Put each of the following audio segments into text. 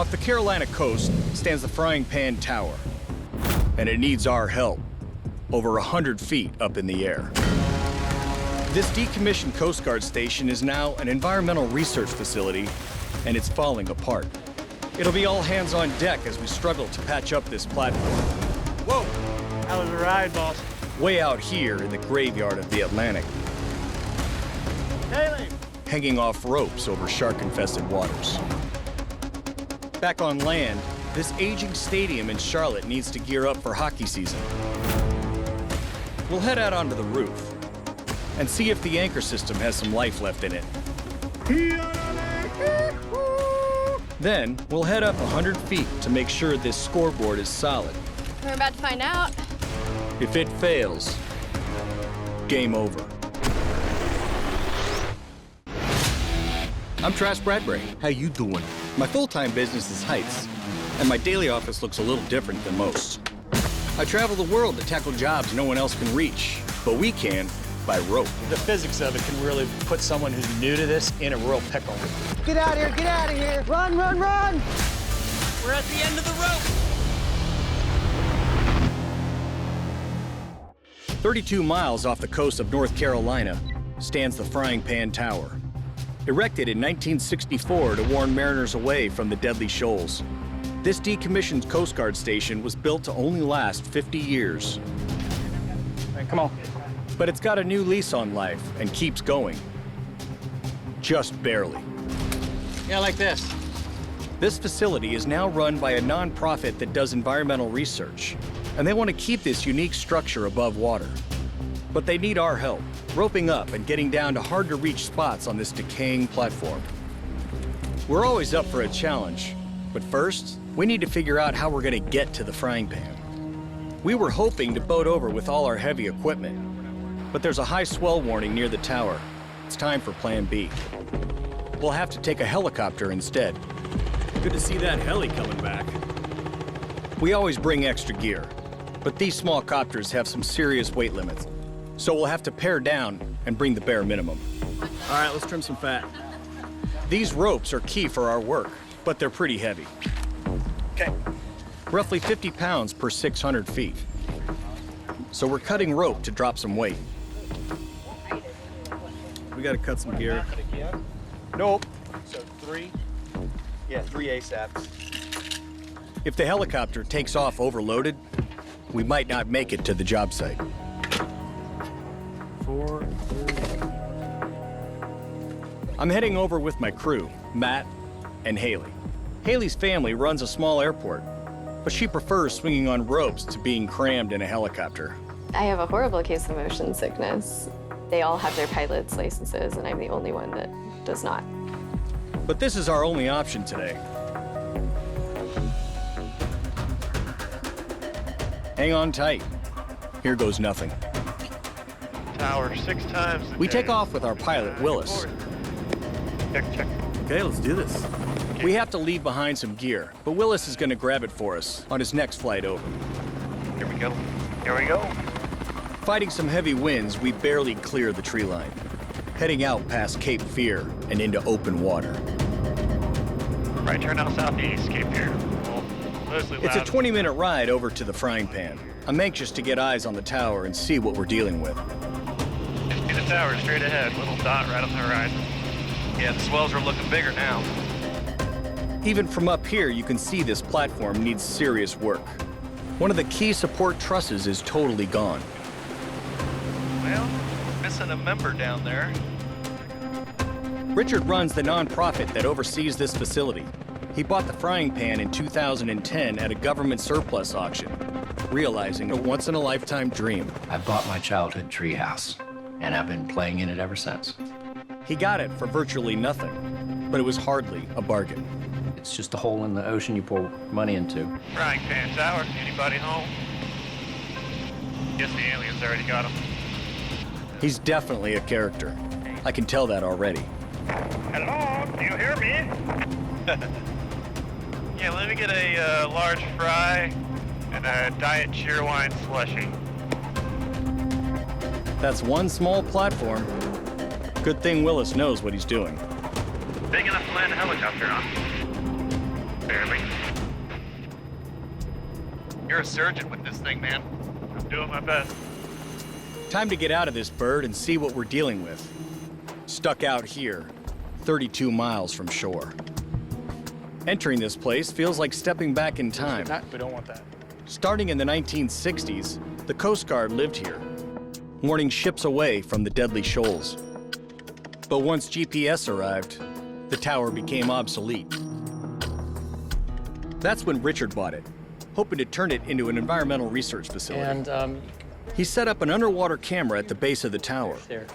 Off the Carolina coast stands the Frying Pan Tower, and it needs our help, over 100 feet up in the air. This decommissioned Coast Guard station is now an environmental research facility, and it's falling apart. It'll be all hands on deck as we struggle to patch up this platform. Whoa, how was the ride, boss? Way out here in the graveyard of the Atlantic, Haley! hanging off ropes over shark-infested waters. Back on land, this aging stadium in Charlotte needs to gear up for hockey season. We'll head out onto the roof and see if the anchor system has some life left in it. Then, we'll head up 100 feet to make sure this scoreboard is solid. We're about to find out. If it fails, game over. I'm Trask Bradbury. How you doing? My full-time business is heights, and my daily office looks a little different than most. I travel the world to tackle jobs no one else can reach, but we can by rope. The physics of it can really put someone who's new to this in a real pickle. Get out of here, get out of here! Run, run, run! We're at the end of the rope! 32 miles off the coast of North Carolina stands the Frying Pan Tower. Erected in 1964 to warn mariners away from the deadly shoals. This decommissioned Coast Guard station was built to only last 50 years. Hey, come on. But it's got a new lease on life and keeps going. Just barely. Yeah, like this. This facility is now run by a nonprofit that does environmental research, and they want to keep this unique structure above water. But they need our help, roping up and getting down to hard-to-reach spots on this decaying platform. We're always up for a challenge, but first, we need to figure out how we're going to get to the frying pan. We were hoping to boat over with all our heavy equipment, but there's a high swell warning near the tower. It's time for Plan B. We'll have to take a helicopter instead. Good to see that heli coming back. We always bring extra gear, but these small copters have some serious weight limits, so we'll have to pare down and bring the bare minimum. All right, let's trim some fat. These ropes are key for our work, but they're pretty heavy. Okay. Roughly 50 pounds per 600 feet. So we're cutting rope to drop some weight. We gotta cut some gear. Nope. So three ASAPs. If the helicopter takes off overloaded, we might not make it to the job site. 4. I'm heading over with my crew, Matt and Haley. Haley's family runs a small airport, but she prefers swinging on ropes to being crammed in a helicopter. I have a horrible case of motion sickness. They all have their pilot's licenses, and I'm the only one that does not. But this is our only option today. Hang on tight. Here goes nothing. Tower 6 times. We take off with our pilot, Willis. Check. Okay, let's do this. We have to leave behind some gear, but Willis is going to grab it for us on his next flight over. Here we go. Here we go. Fighting some heavy winds, we barely clear the tree line, heading out past Cape Fear and into open water. Right turn out southeast, Cape Fear. Mostly loud. It's a 20-minute ride over to the frying pan. I'm anxious to get eyes on the tower and see what we're dealing with. Just see the tower straight ahead, little dot right on the horizon. Yeah, the swells are looking bigger now. Even from up here, you can see this platform needs serious work. One of the key support trusses is totally gone. Well, missing a member down there. Richard runs the nonprofit that oversees this facility. He bought the frying pan in 2010 at a government surplus auction, realizing a once-in-a-lifetime dream. I bought my childhood treehouse, and I've been playing in it ever since. He got it for virtually nothing, but it was hardly a bargain. It's just a hole in the ocean you pour money into. Frying Pan Tower, anybody home? Guess the aliens already got him. He's definitely a character. I can tell that already. Hello, do you hear me? Yeah, let me get a large fry and a diet cheerwine slushie. That's one small platform. Good thing Willis knows what he's doing. Big enough to land a helicopter on. Barely. You're a surgeon with this thing, man. I'm doing my best. Time to get out of this bird and see what we're dealing with. Stuck out here, 32 miles from shore. Entering this place feels like stepping back in time. We don't want that. Starting in the 1960s, the Coast Guard lived here, warning ships away from the deadly shoals. But once GPS arrived, the tower became obsolete. That's when Richard bought it, hoping to turn it into an environmental research facility. And He set up an underwater camera at the base of the tower. there.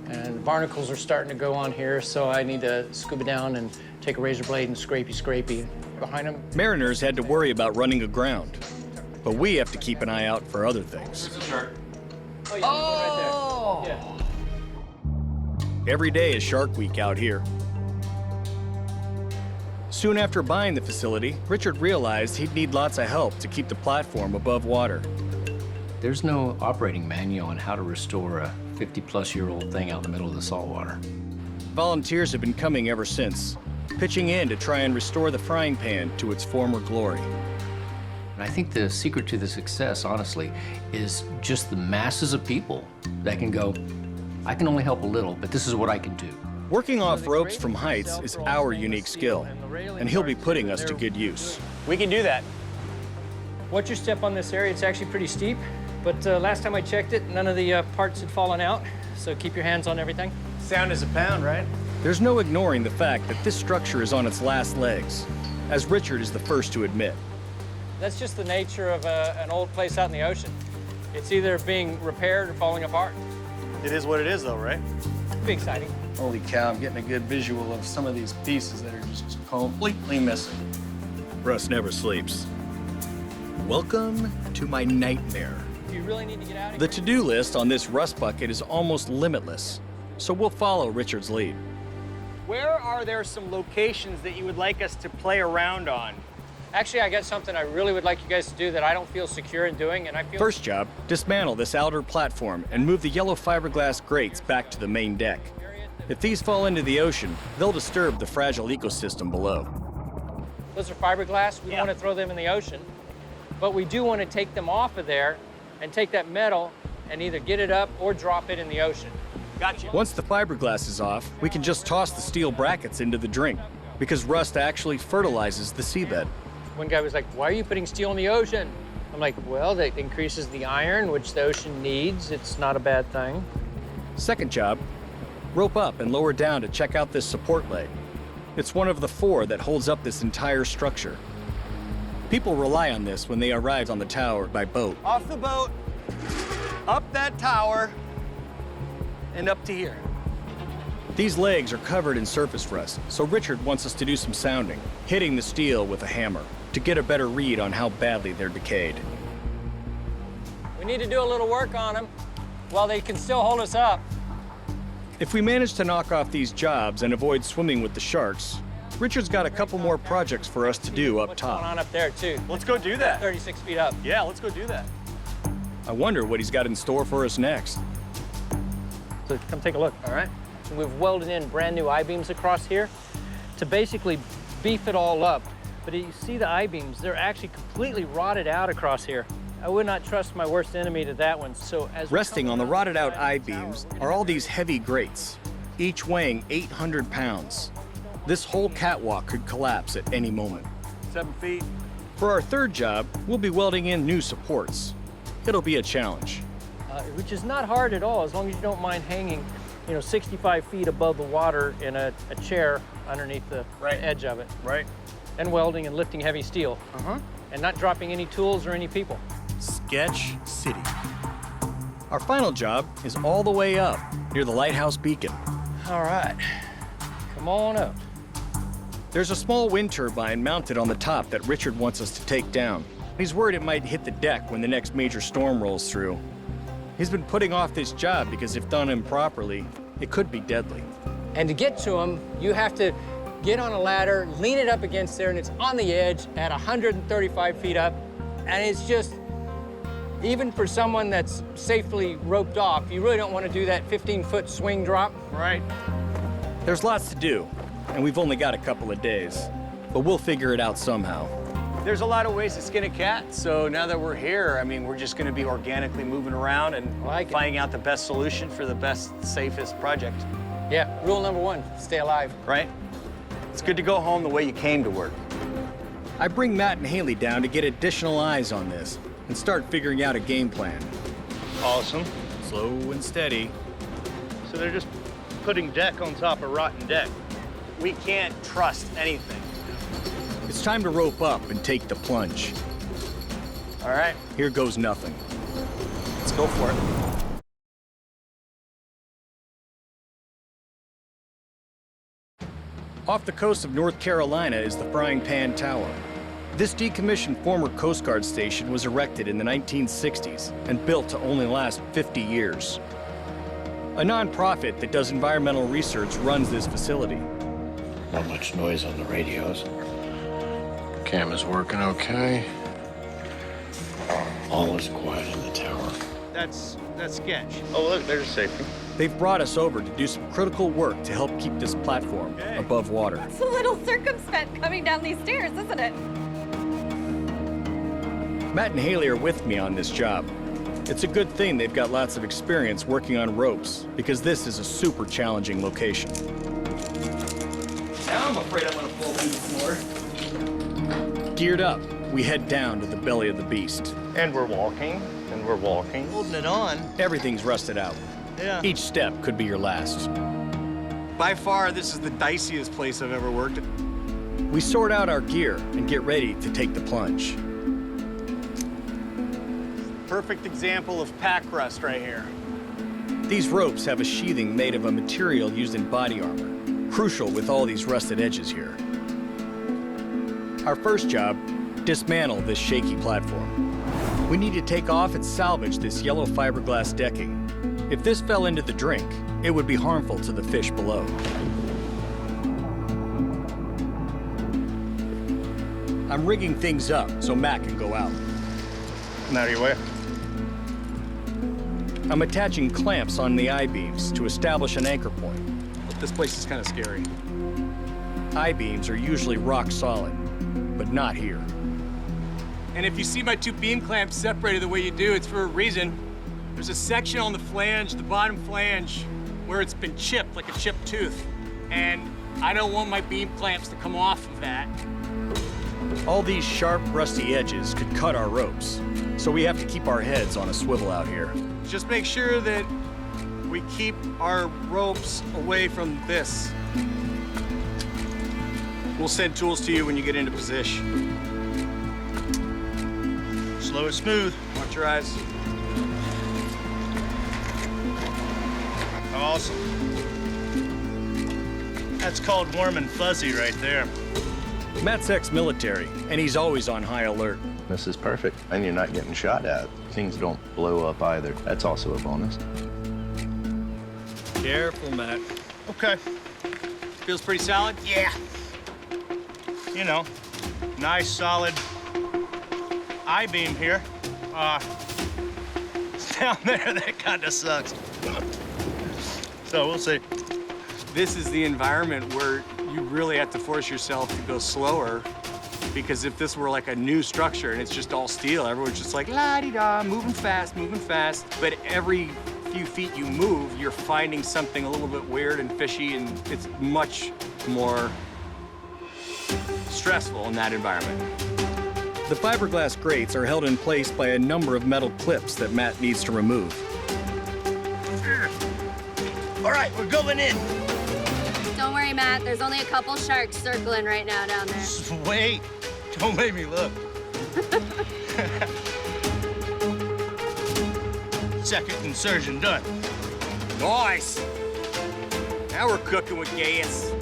And barnacles are starting to go on here, so I need to scuba down and take a razor blade and scrapey behind them. Mariners had to worry about running aground, but we have to keep an eye out for other things. Oh! Yeah, right there. Yeah. Every day is Shark Week out here. Soon after buying the facility, Richard realized he'd need lots of help to keep the platform above water. There's no operating manual on how to restore a 50-plus-year-old thing out in the middle of the saltwater. Volunteers have been coming ever since, pitching in to try and restore the frying pan to its former glory. And I think the secret to the success, honestly, is just the masses of people that can go, I can only help a little, but this is what I can do. Working off ropes from heights is our unique skill, and he'll be putting us to good use. We can do that. Watch your step on this area. It's actually pretty steep, but last time I checked it, none of the parts had fallen out, so keep your hands on everything. Sound is a pound, right? There's no ignoring the fact that this structure is on its last legs, as Richard is the first to admit. That's just the nature of an old place out in the ocean. It's either being repaired or falling apart. It is what it is, though, right? It'd be exciting. Holy cow, I'm getting a good visual of some of these pieces that are just completely missing. Russ never sleeps. Welcome to my nightmare. You really need to get out of The here. to-do list on this rust bucket is almost limitless, so we'll follow Richard's lead. Where are there some locations that you would like us to play around on? Actually, I got something I really would like you guys to do that I don't feel secure in doing, and I feel... First job, dismantle this outer platform and move the yellow fiberglass grates back to the main deck. If these fall into the ocean, they'll disturb the fragile ecosystem below. Those are fiberglass. We don't want to throw them in the ocean, but we do want to take them off of there and take that metal and either get it up or drop it in the ocean. Gotcha. Once the fiberglass is off, we can just toss the steel brackets into the drink, because rust actually fertilizes the seabed. One guy was like, why are you putting steel in the ocean? I'm like, well, that increases the iron, which the ocean needs. It's not a bad thing. Second job, rope up and lower down to check out this support leg. It's one of the 4 that holds up this entire structure. People rely on this when they arrive on the tower by boat. Off the boat, up that tower, and up to here. These legs are covered in surface rust, so Richard wants us to do some sounding, hitting the steel with a hammer to get a better read on how badly they're decayed. We need to do a little work on them while they can still hold us up. If we manage to knock off these jobs and avoid swimming with the sharks, Richard's got a couple more projects for us to do up What's going top. on up there, too? Let's go do that. 36 feet up. Yeah, let's go do that. I wonder what he's got in store for us next. So come take a look. All right. We've welded in brand new I-beams across here to basically beef it all up. But you see the I-beams, they're actually completely rotted out across here. I would not trust my worst enemy to that one. So as Resting on the rotted out I-beams are all these heavy grates, each weighing 800 pounds. This whole catwalk could collapse at any moment. 7 feet. For our third job, we'll be welding in new supports. It'll be a challenge. which is not hard at all, as long as you don't mind hanging, 65 feet above the water in a chair underneath the edge of it. Right. And welding and lifting heavy steel. And not dropping any tools or any people. Sketch City. Our final job is all the way up near the lighthouse beacon. All right, come on up. There's a small wind turbine mounted on the top that Richard wants us to take down. He's worried it might hit the deck when the next major storm rolls through. He's been putting off this job because if done improperly, it could be deadly. And to get to them, you have to get on a ladder, lean it up against there, and it's on the edge at 135 feet up. And it's just, even for someone that's safely roped off, you really don't want to do that 15-foot swing drop. Right. There's lots to do, and we've only got a couple of days. but we'll figure it out somehow. There's a lot of ways to skin a cat, so now that we're here, I mean, we're just gonna be organically moving around and finding out the best solution for the best, safest project. Yeah, rule number one, stay alive. Right? It's good to go home the way you came to work. I bring Matt and Haley down to get additional eyes on this and start figuring out a game plan. Awesome. Slow and steady. So they're just putting deck on top of rotten deck. We can't trust anything. It's time to rope up and take the plunge. All right, Here goes nothing. let's go for it. Off the coast of North Carolina is the Frying Pan Tower. This decommissioned former Coast Guard station was erected in the 1960s and built to only last 50 years. A nonprofit that does environmental research runs this facility. Not much noise on the radios. Camera's working okay. All is quiet in the tower. That's sketch. Oh, look, there's safety. They've brought us over to do some critical work to help keep this platform above water. It's a little circumspect coming down these stairs, isn't it? Matt and Haley are with me on this job. It's a good thing they've got lots of experience working on ropes, because this is a super challenging location. Now I'm afraid I'm gonna fall through the floor. Geared up, we head down to the belly of the beast. And we're walking, and we're walking. Holding it on. Everything's rusted out. Yeah. Each step could be your last. By far, this is the diciest place I've ever worked. We sort out our gear and get ready to take the plunge. Perfect example of pack rust right here. These ropes have a sheathing made of a material used in body armor, crucial with all these rusted edges here. Our first job, dismantle this shaky platform. We need to take off and salvage this yellow fiberglass decking. If this fell into the drink, it would be harmful to the fish below. I'm rigging things up so Matt can go out. Now you're where? I'm attaching clamps on the I-beams to establish an anchor point. This place is kind of scary. I-beams are usually rock solid, but not here. And if you see my two beam clamps separated the way you do, it's for a reason. There's a section on the flange, the bottom flange, where it's been chipped like a chipped tooth. And I don't want my beam clamps to come off of that. All these sharp, rusty edges could cut our ropes, so we have to keep our heads on a swivel out here. Just make sure that we keep our ropes away from this. We'll send tools to you when you get into position. Slow and smooth. Watch your eyes. Awesome. That's called warm and fuzzy right there. Matt's ex-military, and he's always on high alert. This is perfect, and you're not getting shot at. Things don't blow up either. That's also a bonus. Careful, Matt. Okay. Feels pretty solid? Yeah. You know, nice solid I-beam here. It's down there, that kind of sucks. So we'll see. This is the environment where you really have to force yourself to go slower, because if this were like a new structure and it's just all steel, everyone's just like la-di-da, moving fast, moving fast. But every few feet you move, you're finding something a little bit weird and fishy, and it's much more stressful in that environment. The fiberglass grates are held in place by a number of metal clips that Matt needs to remove. All right, we're going in. Don't worry, Matt. There's only a couple sharks circling right now down there. Wait, don't make me look. Second insertion done. Nice. Now we're cooking with gas.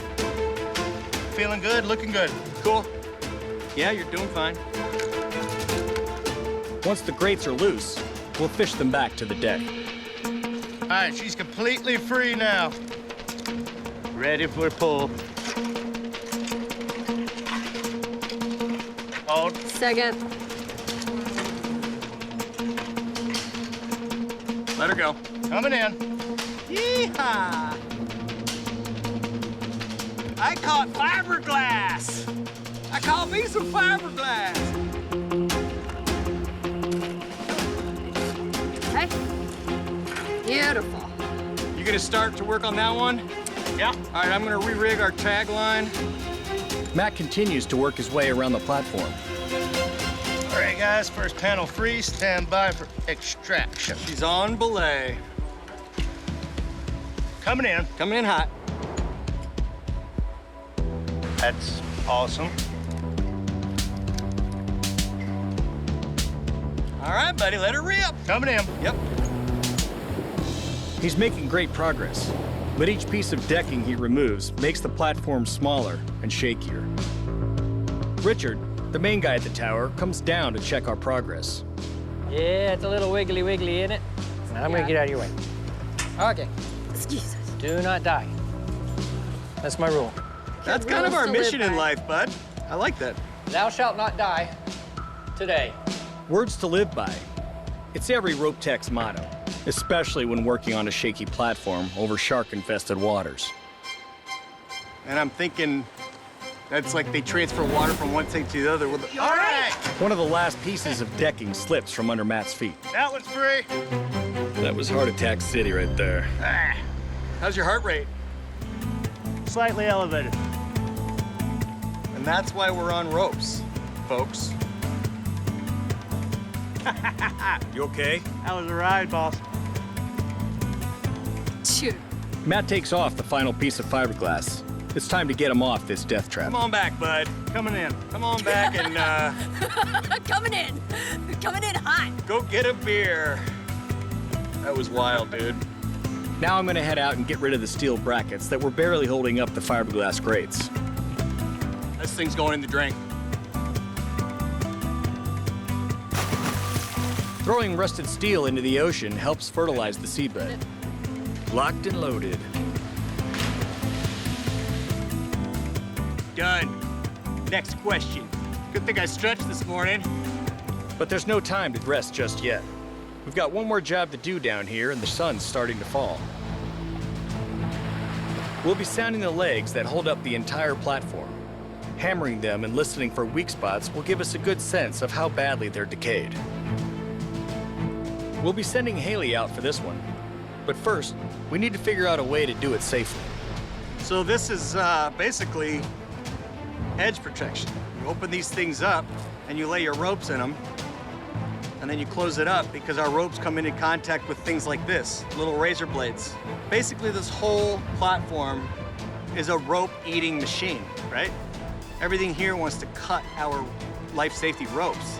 Feeling good, looking good. Cool. Yeah, you're doing fine. Once the grates are loose, we'll fish them back to the deck. All right, she's completely free now. Ready for a pull. Hold. Second. Let her go. Coming in. Yeehaw! I caught fiberglass. call me some fiberglass. Okay. Beautiful. You gonna start to work on that one? Yeah. All right, I'm gonna re-rig our tagline. Matt continues to work his way around the platform. All right, guys, first panel free, stand by for extraction. She's on belay. Coming in. Coming in hot. That's awesome. All right, buddy, let her rip. Coming in. Yep. He's making great progress, but each piece of decking he removes makes the platform smaller and shakier. Richard, the main guy at the tower, comes down to check our progress. Yeah, it's a little wiggly in it. I'm gonna get out of your way. Okay. Jesus. Do not die. That's my rule. That's kind of rules our to live mission in by. life, bud. I like that. Thou shalt not die today. Words to live by. It's every rope tech's motto, especially when working on a shaky platform over shark-infested waters. And I'm thinking that's like they transfer water from one thing to the other. With All right. One of the last pieces of decking slips from under Matt's feet. That one's free. That was Heart Attack City right there. Ah, How's your heart rate? slightly elevated. And that's why we're on ropes, folks. You okay? That was a ride, boss. Shoot. Matt takes off the final piece of fiberglass. It's time to get him off this death trap. Come on back, bud. Coming in. Come on back and Coming in. Coming in hot. go get a beer. That was wild, dude. Now I'm gonna head out and get rid of the steel brackets that were barely holding up the fiberglass grates. This thing's going in the drink. Throwing rusted steel into the ocean helps fertilize the seabed. Locked and loaded. Done. Next question. Good thing I stretched this morning. But there's no time to rest just yet. We've got one more job to do down here, and the sun's starting to fall. We'll be sounding the legs that hold up the entire platform. Hammering them and listening for weak spots will give us a good sense of how badly they're decayed. We'll be sending Haley out for this one. But first, we need to figure out a way to do it safely. So this is basically edge protection. You open these things up and you lay your ropes in them, and then you close it up because our ropes come into contact with things like this, little razor blades. Basically, this whole platform is a rope-eating machine, right? Everything here wants to cut our life safety ropes.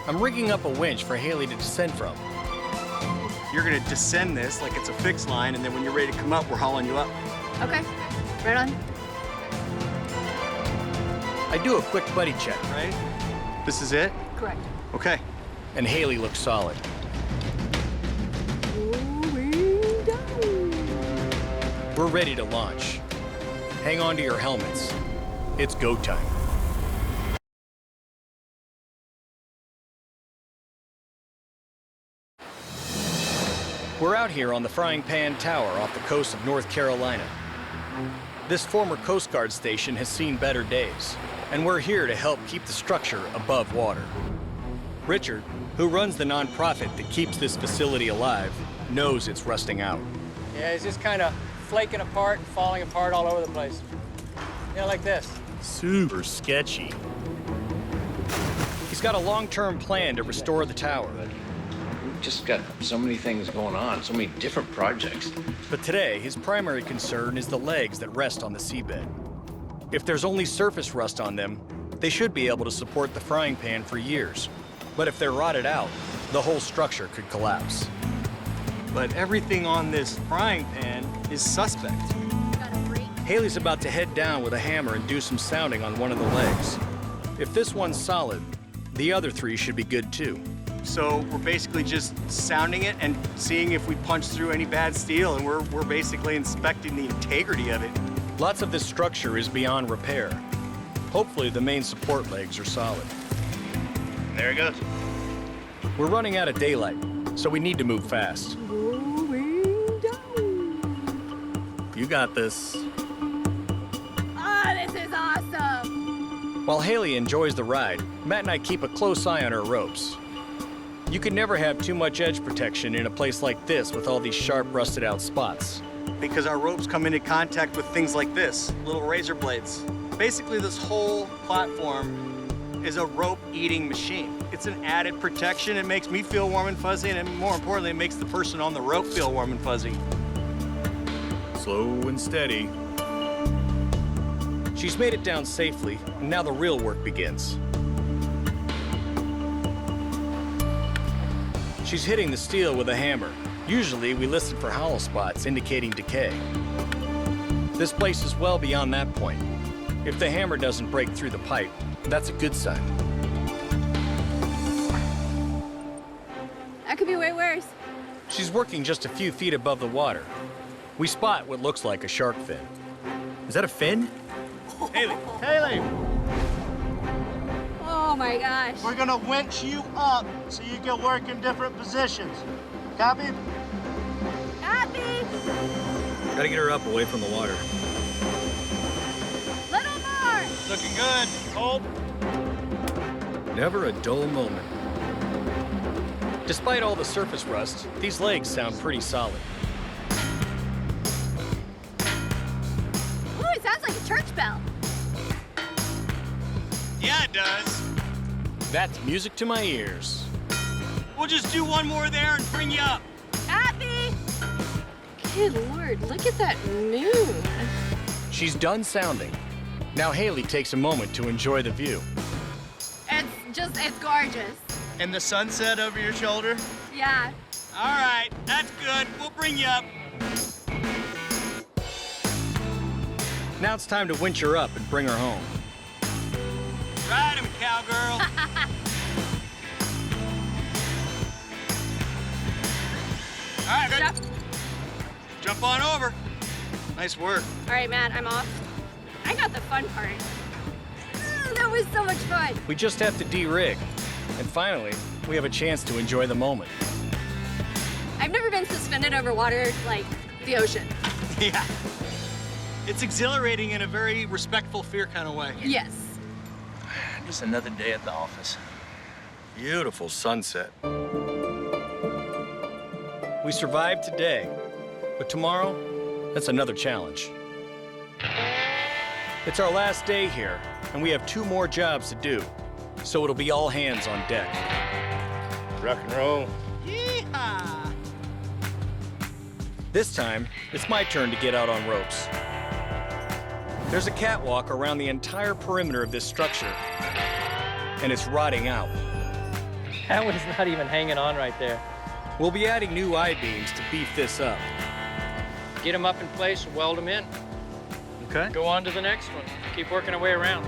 I'm rigging up a winch for Haley to descend from. You're gonna descend this like it's a fixed line, and then when you're ready to come up, we're hauling you up. Okay. Right on. I do a quick buddy check, Right? This is it? Correct. Okay. and Haley looks solid. We're ready to launch. Hang on to your helmets. It's go time. We're out here on the Frying Pan Tower off the coast of North Carolina. This former Coast Guard station has seen better days, and we're here to help keep the structure above water. Richard, who runs the nonprofit that keeps this facility alive, knows it's rusting out. Yeah, it's just kind of flaking apart and falling apart all over the place. Yeah, like this. Super sketchy. He's got a long-term plan to restore the tower. We've just got so many things going on, so many different projects. But today, his primary concern is the legs that rest on the seabed. If there's only surface rust on them, they should be able to support the frying pan for years. But if they're rotted out, the whole structure could collapse. But everything on this frying pan is suspect. Haley's about to head down with a hammer and do some sounding on one of the legs. If this one's solid, the other three should be good too. So we're basically just sounding it and seeing if we punch through any bad steel, and we're basically inspecting the integrity of it. Lots of this structure is beyond repair. Hopefully the main support legs are solid. There it goes. We're running out of daylight, so we need to move fast. You got this. Oh, this is awesome. While Haley enjoys the ride, Matt and I keep a close eye on her ropes. You can never have too much edge protection in a place like this with all these sharp, rusted out spots. Because our ropes come into contact with things like this, little razor blades. Basically, this whole platform is a rope-eating machine. It's an added protection. It makes me feel warm and fuzzy, and more importantly, it makes the person on the rope feel warm and fuzzy. Slow and steady. She's made it down safely, and now the real work begins. She's hitting the steel with a hammer. Usually, we listen for hollow spots indicating decay. This place is well beyond that point. If the hammer doesn't break through the pipe, that's a good sign. That could be way worse. She's working just a few feet above the water. We spot what looks like a shark fin. Is that a fin? Haley! Haley, Oh my gosh. we're gonna winch you up so you can work in different positions. Copy? Happy. Gotta get her up away from the water. Little more. Looking good. Hold. Never a dull moment. Despite all the surface rust, these legs sound pretty solid. Ooh, it sounds like a church bell. Yeah, it does. That's music to my ears. We'll just do one more there and bring you up. Happy. Good Lord, look at that moon. She's done sounding. Now Haley takes a moment to enjoy the view. It's gorgeous. And the sunset over your shoulder? Yeah. All right, that's good. We'll bring you up. Now it's time to winch her up and bring her home. Ride him, cowgirl. All right, good. Jump on over. Nice work. All right, Matt, I'm off. I got the fun part. That was so much fun. We just have to de-rig. And finally, we have a chance to enjoy the moment. I've never been suspended over water like the ocean. Yeah. It's exhilarating in a very respectful fear kind of way. Yes. Just another day at the office. Beautiful sunset. We survived today, but tomorrow, that's another challenge. It's our last day here, and we have 2 more jobs to do, so it'll be all hands on deck. Rock and roll. Yeehaw! This time, it's my turn to get out on ropes. There's a catwalk around the entire perimeter of this structure, and it's rotting out. That one's not even hanging on right there. We'll be adding new I-beams to beef this up. Get them up in place, weld them in. Okay. Go on to the next one. Keep working our way around.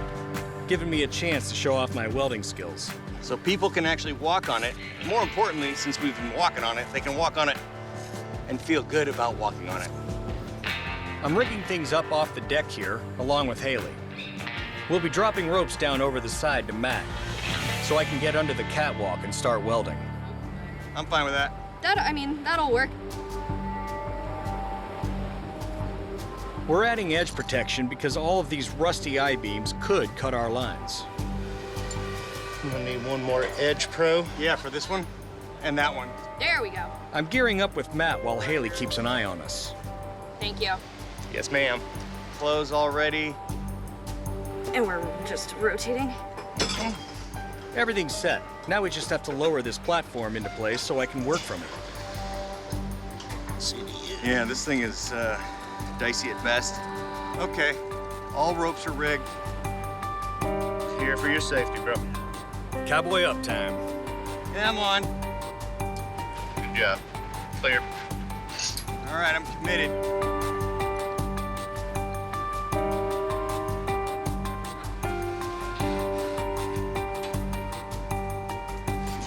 Giving me a chance to show off my welding skills. So people can actually walk on it. More importantly, since we've been walking on it, they can walk on it and feel good about walking on it. I'm rigging things up off the deck here, along with Haley. We'll be dropping ropes down over the side to Matt, so I can get under the catwalk and start welding. I'm fine with that. That'll work. We're adding edge protection because all of these rusty I-beams could cut our lines. I'm gonna need one more edge pro. Yeah, for this one and that one. There we go. I'm gearing up with Matt while Haley keeps an eye on us. Thank you. Yes, ma'am. Clothes all ready. And we're just rotating. Everything's set. Now we just have to lower this platform into place so I can work from it. Yeah, this thing is dicey at best. Okay, all ropes are rigged. Here for your safety, bro. Cowboy up time. Yeah, I'm on. Good job. Clear. All right, I'm committed.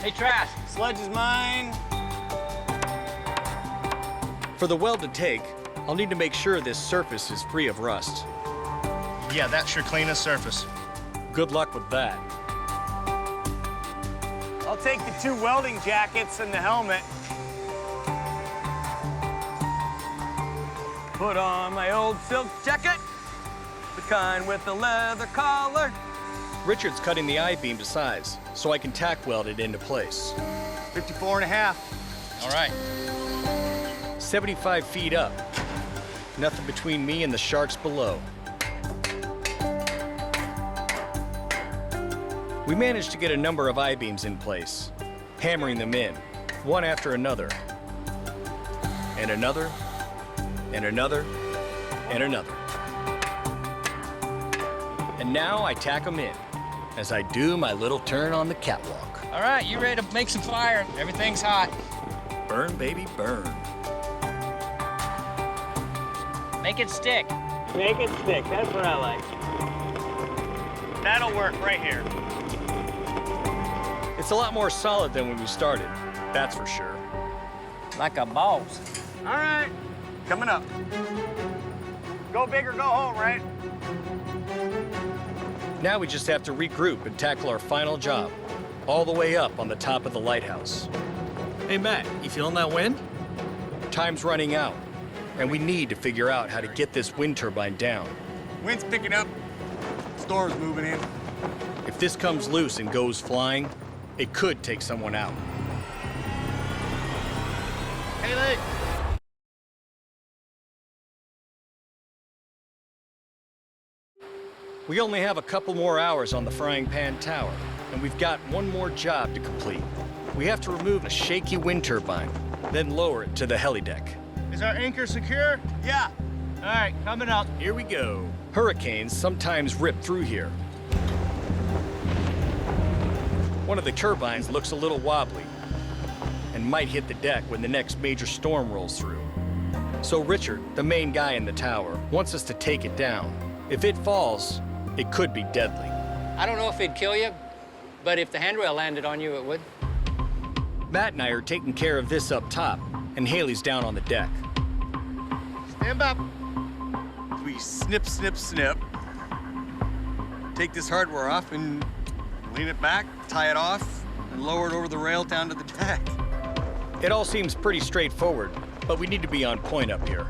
Hey, Trask. Sledge is mine. For the weld to take, I'll need to make sure this surface is free of rust. Yeah, that's your cleanest surface. Good luck with that. I'll take the 2 welding jackets and the helmet. Put on my old silk jacket, the kind with the leather collar. Richard's cutting the I-beam to size so I can tack weld it into place. 54.5. All right. 75 feet up. Nothing between me and the sharks below. We managed to get a number of I-beams in place, hammering them in, one after another. And another, and another, and another. And now I tack them in as I do my little turn on the catwalk. All right, you ready to make some fire? Everything's hot. Burn, baby, burn. Make it stick. Make it stick, that's what I like. That'll work right here. It's a lot more solid than when we started, that's for sure. Like a boss. All right, coming up. Go big or go home, right? Now we just have to regroup and tackle our final job, all the way up on the top of the lighthouse. Hey, Matt, you feeling that wind? Time's running out, and we need to figure out how to get this wind turbine down. Wind's picking up. Storm's moving in. If this comes loose and goes flying, it could take someone out. Haley! We only have a couple more hours on the frying pan tower, and we've got one more job to complete. We have to remove a shaky wind turbine, then lower it to the helideck. Is our anchor secure? Yeah. All right, coming up. Here we go. Hurricanes sometimes rip through here. One of the turbines looks a little wobbly and might hit the deck when the next major storm rolls through. So Richard, the main guy in the tower, wants us to take it down. If it falls, it could be deadly. I don't know if it'd kill you, but if the handrail landed on you, it would. Matt and I are taking care of this up top, and Haley's down on the deck. Stand up. We snip, snip, snip. Take this hardware off and lean it back, tie it off, and lower it over the rail down to the deck. It all seems pretty straightforward, but we need to be on point up here.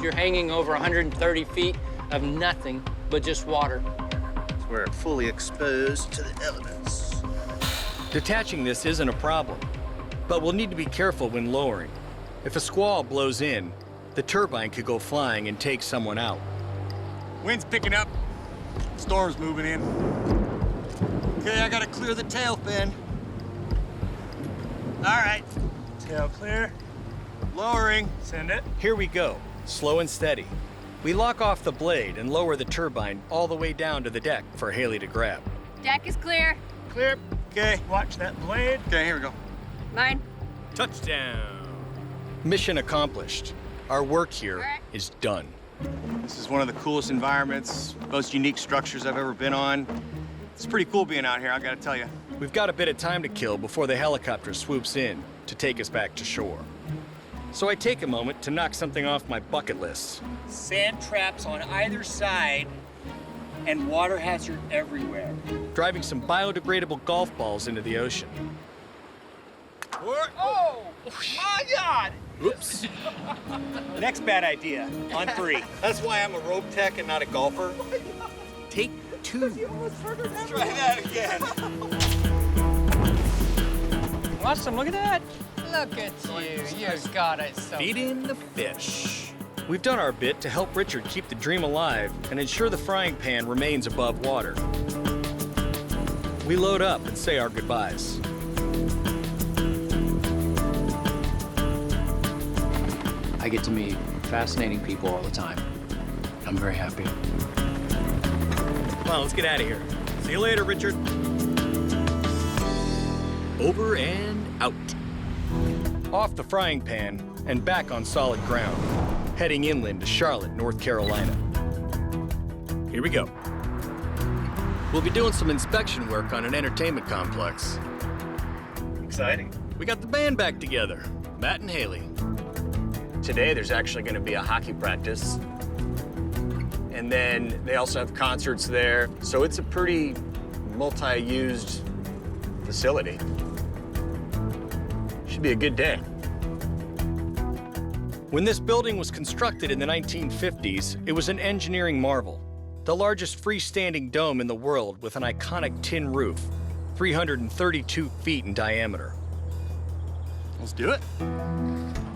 You're hanging over 130 feet of nothing but just water. We're fully exposed to the elements. Detaching this isn't a problem, but we'll need to be careful when lowering. If a squall blows in, the turbine could go flying and take someone out. Wind's picking up. Storm's moving in. Okay, I gotta clear the tail fin. All right. Tail clear. Lowering. Send it. Here we go, slow and steady. We lock off the blade and lower the turbine all the way down to the deck for Haley to grab. Deck is clear. Clear. Okay. Watch that blade. Okay, here we go. Mine. Touchdown! Mission accomplished. Our work here is done. This is one of the coolest environments, most unique structures I've ever been on. It's pretty cool being out here, I gotta tell you. We've got a bit of time to kill before the helicopter swoops in to take us back to shore. So I take a moment to knock something off my bucket list. Sand traps on either side and water hazard everywhere. Driving some biodegradable golf balls into the ocean. Oh, my God! Oops. Next bad idea, on 3. That's why I'm a rope tech and not a golfer. Take 2. Let's try that again. Awesome, look at that. Look at you. You've got it so. Feeding the fish. We've done our bit to help Richard keep the dream alive and ensure the frying pan remains above water. We load up and say our goodbyes. I get to meet fascinating people all the time. I'm very happy. Come on, let's get out of here. See you later, Richard. Over and out. Off the frying pan and back on solid ground, heading inland to Charlotte, North Carolina. Here we go. We'll be doing some inspection work on an entertainment complex. Exciting. We got the band back together, Matt and Haley. Today, there's actually gonna be a hockey practice. And then they also have concerts there. So it's a pretty multi-used facility. Should be a good day. When this building was constructed in the 1950s, it was an engineering marvel. the largest freestanding dome in the world with an iconic tin roof, 332 feet in diameter. Let's do it.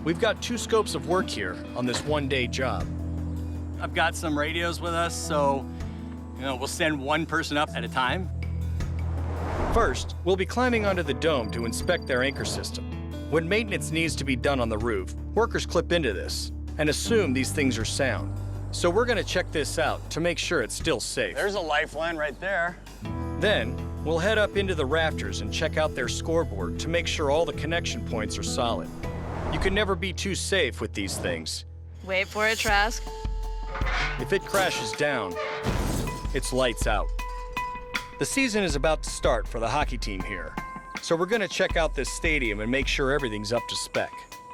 We've got 2 scopes of work here on this one-day job. I've got some radios with us, so we'll send one person up at a time. First, we'll be climbing onto the dome to inspect their anchor system. When maintenance needs to be done on the roof, workers clip into this and assume these things are sound. So we're gonna check this out to make sure it's still safe. There's a lifeline right there. Then, we'll head up into the rafters and check out their scoreboard to make sure all the connection points are solid. You can never be too safe with these things. Wait for it, Trask. If it crashes down, it's lights out. The season is about to start for the hockey team here, so we're gonna check out this stadium and make sure everything's up to spec.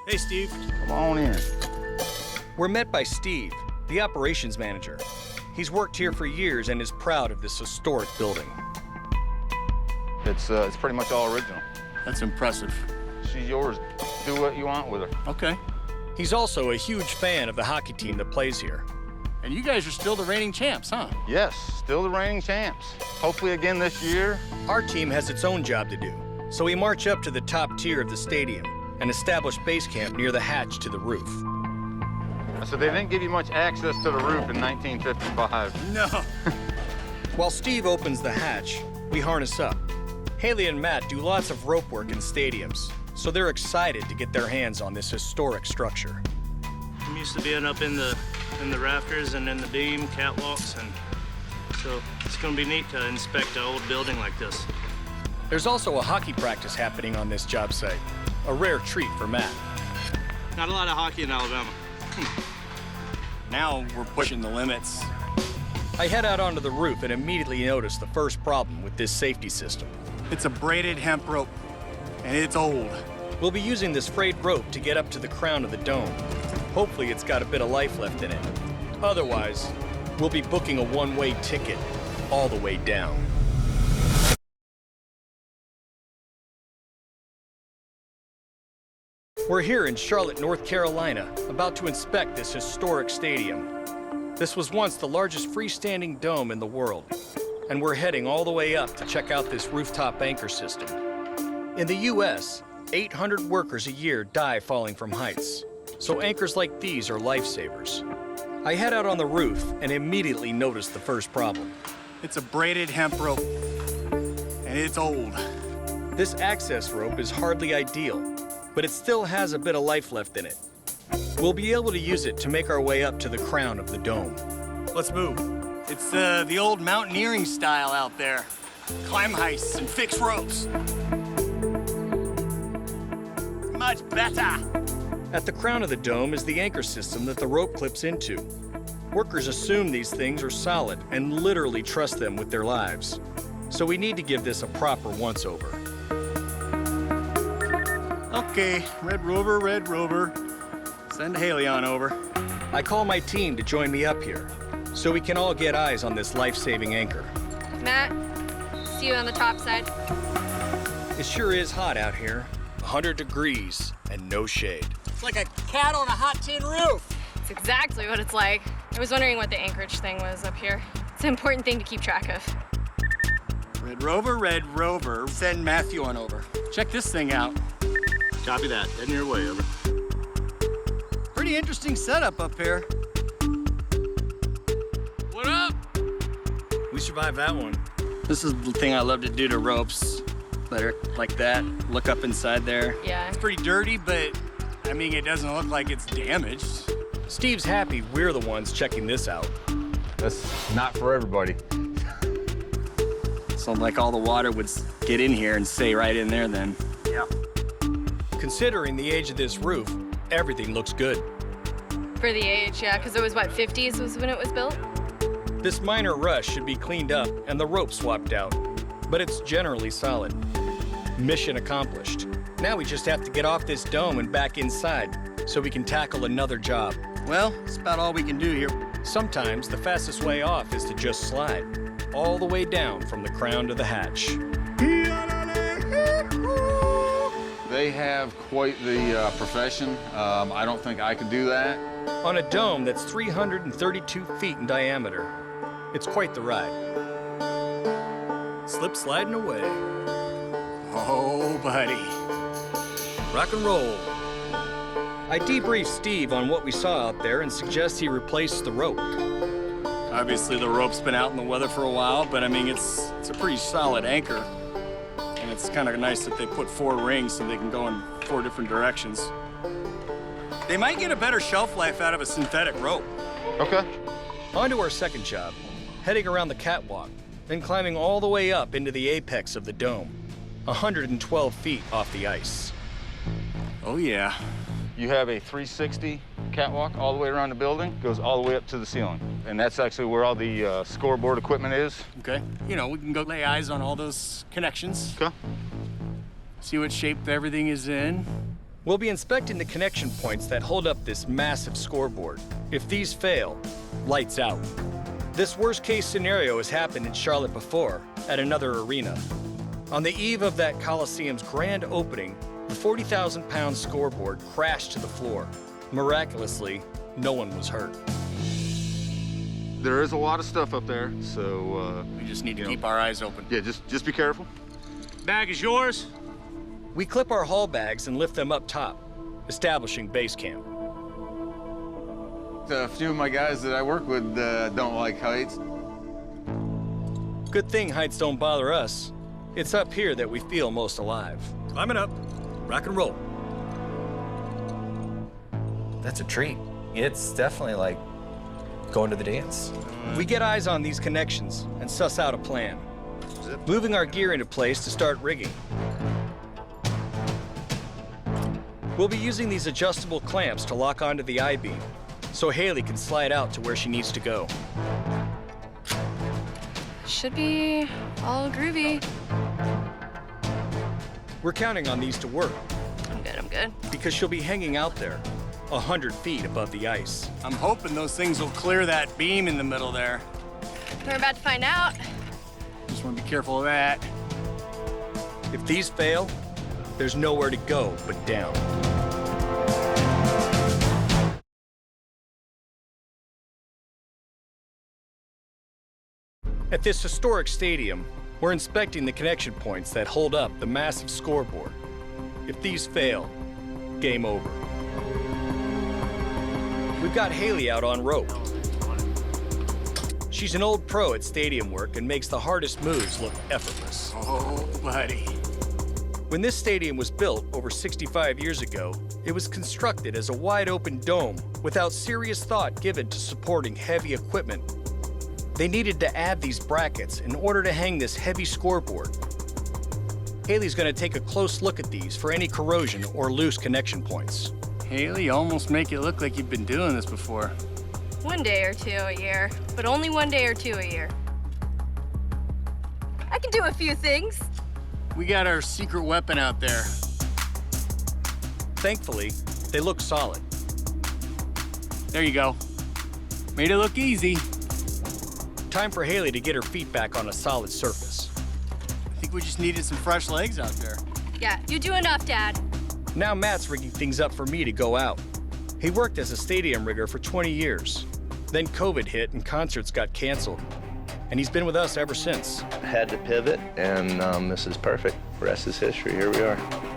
Hey, Steve. Come on in. We're met by Steve, the operations manager. He's worked here for years and is proud of this historic building. It's pretty much all original. That's impressive. She's yours. Do what you want with her. Okay. He's also a huge fan of the hockey team that plays here. And you guys are still the reigning champs, huh? Yes, still the reigning champs. Hopefully again this year. Our team has its own job to do, so we march up to the top tier of the stadium and establish base camp near the hatch to the roof. So they didn't give you much access to the roof in 1955. No. While Steve opens the hatch, we harness up. Haley and Matt do lots of rope work in stadiums, so they're excited to get their hands on this historic structure. I'm used to being up in the rafters and in the beam, catwalks, and so it's gonna be neat to inspect an old building like this. There's also a hockey practice happening on this job site, a rare treat for Matt. Not a lot of hockey in Alabama. Now we're pushing the limits. I head out onto the roof and immediately notice the first problem with this safety system. It's a braided hemp rope, and it's old. We'll be using this frayed rope to get up to the crown of the dome. Hopefully it's got a bit of life left in it. Otherwise, we'll be booking a one-way ticket all the way down. We're here in Charlotte, North Carolina, about to inspect this historic stadium. This was once the largest freestanding dome in the world, and we're heading all the way up to check out this rooftop anchor system. In the US, 800 workers a year die falling from heights, so anchors like these are lifesavers. I head out on the roof and immediately notice the first problem. It's a braided hemp rope, and it's old. This access rope is hardly ideal, but it still has a bit of life left in it. We'll be able to use it to make our way up to the crown of the dome. Let's move. It's the old mountaineering style out there. Climb heists and fix ropes. Much better. At the crown of the dome is the anchor system that the rope clips into. Workers assume these things are solid and literally trust them with their lives. So we need to give this a proper once-over. Okay, Red Rover. Send Haley on over. I call my team to join me up here, so we can all get eyes on this life-saving anchor. Matt, see you on the top side. It sure is hot out here. 100 degrees and no shade. It's like a cat on a hot tin roof. It's exactly what it's like. I was wondering what the anchorage thing was up here. It's an important thing to keep track of. Red Rover, send Matthew on over. Check this thing out. Copy that. Heading your way, over. Pretty interesting setup up here. What up? We survived that one. This is the thing I love to do to ropes that are like that. Look up inside there. Yeah. It's pretty dirty, but I mean, it doesn't look like it's damaged. Steve's happy we're the ones checking this out. That's not for everybody. So like all the water would get in here and stay right in there then. Yeah. Considering the age of this roof, everything looks good. For the age, yeah, because it was, what, 50s was when it was built? This minor rust should be cleaned up and the rope swapped out, but it's generally solid. Mission accomplished. Now we just have to get off this dome and back inside so we can tackle another job. Well, that's about all we can do here. Sometimes the fastest way off is to just slide, all the way down from the crown to the hatch. They have quite the profession. I don't think I could do that. On a dome that's 332 feet in diameter, It's quite the ride. Slip sliding away. Oh, buddy. Rock and roll. I debriefed Steve on what we saw out there and suggest he replace the rope. Obviously, the rope's been out in the weather for a while, but I mean, it's a pretty solid anchor. And it's kind of nice that they put 4 rings so they can go in 4 different directions. They might get a better shelf life out of a synthetic rope. Okay. On to our second job, heading around the catwalk, then climbing all the way up into the apex of the dome, 112 feet off the ice. Oh, yeah. You have a 360 catwalk all the way around the building, goes all the way up to the ceiling. And that's actually where all the scoreboard equipment is. Okay. You know, we can go lay eyes on all those connections. Okay. See what shape everything is in. We'll be inspecting the connection points that hold up this massive scoreboard. If these fail, lights out. This worst-case scenario has happened in Charlotte before, at another arena. On the eve of that Coliseum's grand opening, the 40,000-pound scoreboard crashed to the floor. Miraculously, no one was hurt. There is a lot of stuff up there, so we just need to keep our eyes open. Yeah, just be careful. Bag is yours. We clip our haul bags and lift them up top, establishing base camp. A few of my guys that I work with don't like heights. Good thing heights don't bother us. It's up here that we feel most alive. Climbing up, rock and roll. That's a treat. It's definitely like going to the dance. We get eyes on these connections and suss out a plan. Moving our gear into place to start rigging. We'll be using these adjustable clamps to lock onto the I-beam, so Haley can slide out to where she needs to go. Should be all groovy. We're counting on these to work. I'm good. Because she'll be hanging out there, 100 feet above the ice. I'm hoping those things will clear that beam in the middle there. We're about to find out. Just want to be careful of that. If these fail, there's nowhere to go but down. At this historic stadium, we're inspecting the connection points that hold up the massive scoreboard. If these fail, game over. We've got Haley out on rope. She's an old pro at stadium work and makes the hardest moves look effortless. Oh, buddy. When this stadium was built over 65 years ago, it was constructed as a wide-open dome without serious thought given to supporting heavy equipment. They needed to add these brackets in order to hang this heavy scoreboard. Haley's going to take a close look at these for any corrosion or loose connection points. Haley, you almost make it look like you've been doing this before. 1 day or 2 a year, but only 1 day or 2 a year. I can do a few things. We got our secret weapon out there. Thankfully, they look solid. There you go. Made it look easy. Time for Haley to get her feet back on a solid surface. I think we just needed some fresh legs out there. Yeah, you do enough, Dad. Now Matt's rigging things up for me to go out. He worked as a stadium rigger for 20 years. Then COVID hit and concerts got canceled. And he's been with us ever since. Had to pivot, and this is perfect. Rest is history. Here we are.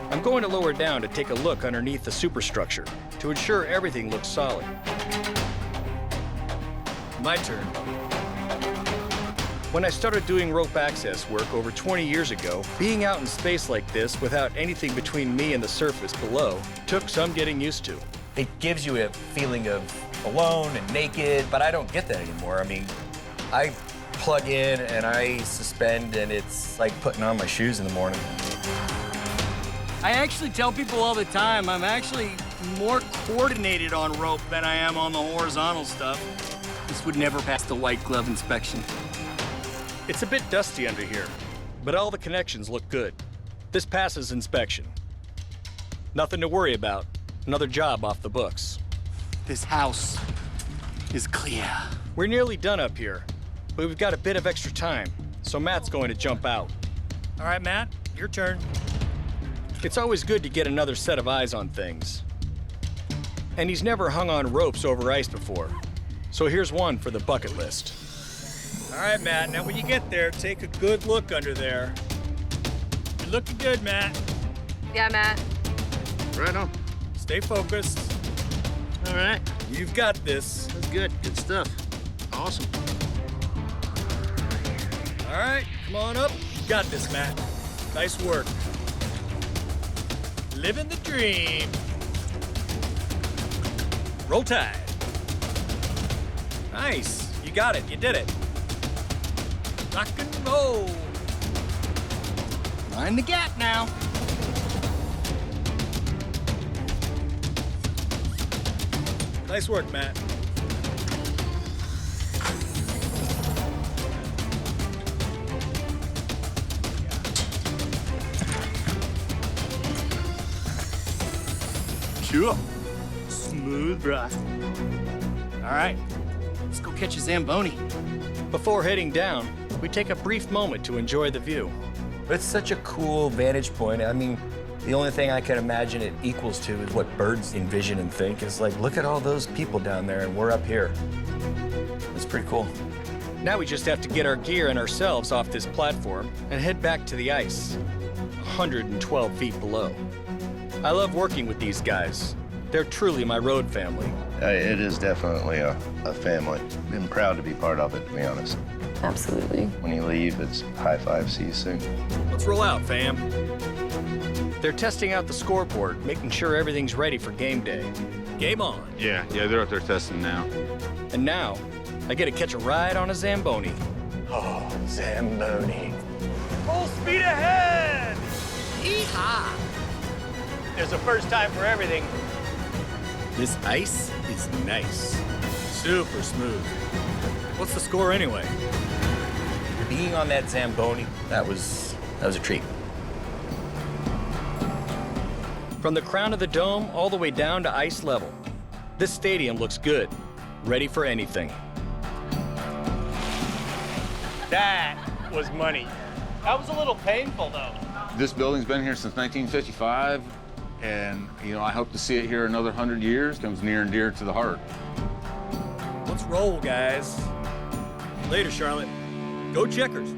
I'm going to lower down to take a look underneath the superstructure to ensure everything looks solid. My turn. When I started doing rope access work over 20 years ago, being out in space like this without anything between me and the surface below took some getting used to. It gives you a feeling of alone and naked, but I don't get that anymore. I mean, I plug in and I suspend, and it's like putting on my shoes in the morning. I actually tell people all the time, I'm actually more coordinated on rope than I am on the horizontal stuff. This would never pass the white glove inspection. It's a bit dusty under here, but all the connections look good. This passes inspection. Nothing to worry about. Another job off the books. This house is clear. We're nearly done up here, but we've got a bit of extra time, so Matt's going to jump out. All right, Matt, your turn. It's always good to get another set of eyes on things. And he's never hung on ropes over ice before, so here's one for the bucket list. All right, Matt, now when you get there, take a good look under there. You're looking good, Matt. Yeah, Matt. Right on. Stay focused. All right. You've got this. That's good. Good stuff. Awesome. All right, come on up. You got this, Matt. Nice work. Living the dream. Roll Tide. Nice. You got it. You did it. Rock and roll. Mind the gap now. Nice work, Matt. Cool. Smooth, bruh. All right, let's go catch a Zamboni. Before heading down, we take a brief moment to enjoy the view. It's such a cool vantage point. I mean, the only thing I can imagine it equals to is what birds envision and think. Is like, look at all those people down there and we're up here. It's pretty cool. Now we just have to get our gear and ourselves off this platform and head back to the ice, 112 feet below. I love working with these guys. They're truly my road family. It is definitely a family. Been proud to be part of it, to be honest. Absolutely. When you leave, it's high five, see you soon. Let's roll out, fam. They're testing out the scoreboard, making sure everything's ready for game day. Game on. Yeah, they're up there testing now. And now, I get to catch a ride on a Zamboni. Oh, Zamboni. Full speed ahead! Yeehaw! There's a first time for everything. This ice is nice. Super smooth. What's the score anyway? Being on that Zamboni, that was a treat. From the crown of the dome all the way down to ice level, this stadium looks good, ready for anything. That was money. That was a little painful, though. This building's been here since 1955, and I hope to see it here another 100 years. Comes near and dear to the heart. Let's roll, guys. Later, Charlotte. Go Checkers.